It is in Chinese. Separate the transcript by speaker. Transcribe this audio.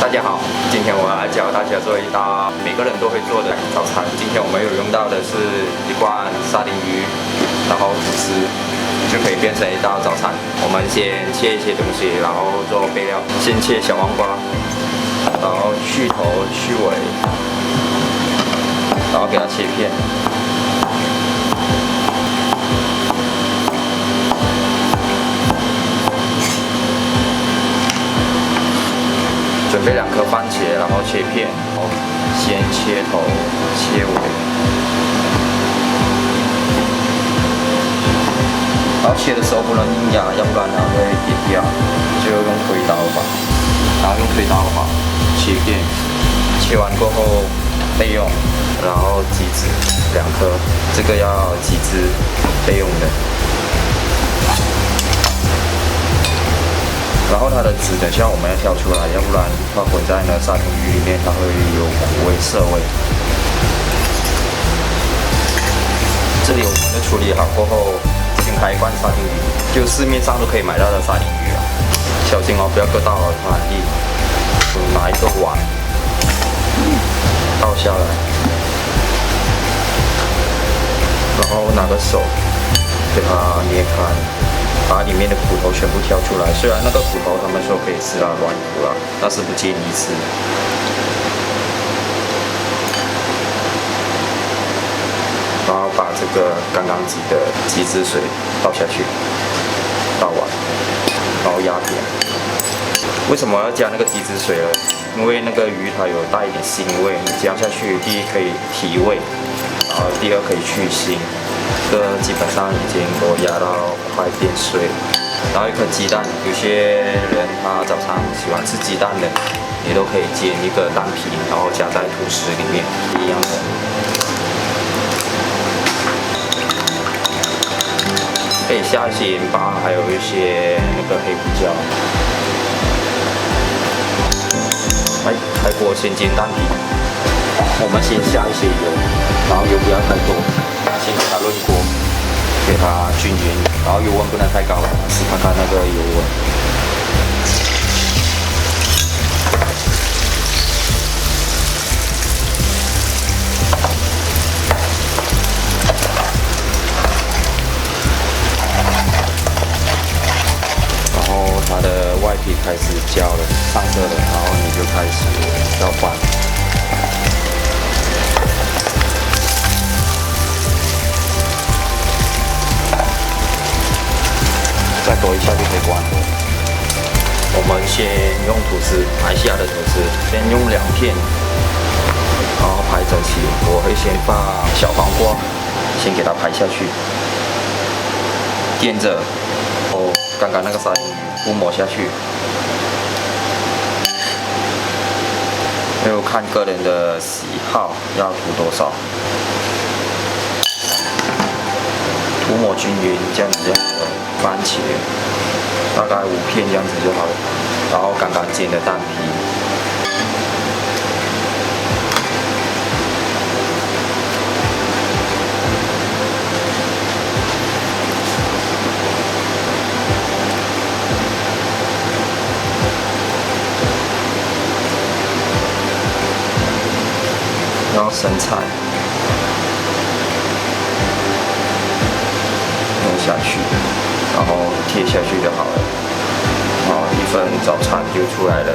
Speaker 1: 大家好，今天我来教大家做一道每个人都会做的早餐。今天我们有用到的是一罐沙丁鱼，然后吐司，就可以变成一道早餐。我们先切一些东西，然后做备料。先切小黄瓜，然后去头去尾，然后给它切片。 准备2颗番茄，然后切片，先切头，切尾，然后切的时候不能硬压，要不然它会扁掉，就用推刀吧。然后用推刀的话，切片，切完过后备用，然后鸡翅2颗，这个要鸡翅备用的。 然后它的籽等下我们要挑出来，要不然它混在那沙丁鱼里面，它会有苦味、涩味。这里我们就处理好过后，先开一罐沙丁鱼，就市面上都可以买到的沙丁鱼啊，小心哦，不要割到满地。拿一个碗倒下来，然后拿个手给它捏开。 把里面的骨头全部挑出来，虽然那个骨头他们说可以吃啦，软骨啦，但是不建议吃。然后把这个刚刚挤的鸡汁水倒下去，倒完，然后压扁。为什么要加那个鸡汁水呢？因为那个鱼它有带一点腥味，你加下去，第一可以提味，然后第二可以去腥。 这个基本上已经给我压到快变碎了，然后1颗鸡蛋，有些人他早上喜欢吃鸡蛋的，你都可以煎一个蛋皮，然后夹在吐司里面，一样的。可以下一些盐巴，还有一些那个黑胡椒。来，开锅先煎蛋皮，我们先下一些油，然后油不要太多。 先给它焖锅，给它均匀，然后油温不能太高，试看看那个油温。然后它的外皮开始焦了，上色了，然后你就开始要翻。 再多一下就可以关了。我们先用吐司，马来西亚的吐司，先用2片，然后排整齐。我会先放小黄瓜，先给它排下去，垫着，刚刚那个沙丁鱼涂抹下去。就看个人的喜好，要涂多少，涂抹均匀，这样子就好了。 番茄大概5片这样子就好了，然后刚刚煎的蛋皮，然后生菜弄下去。 然后贴下去就好了，然后1份早餐就出来了。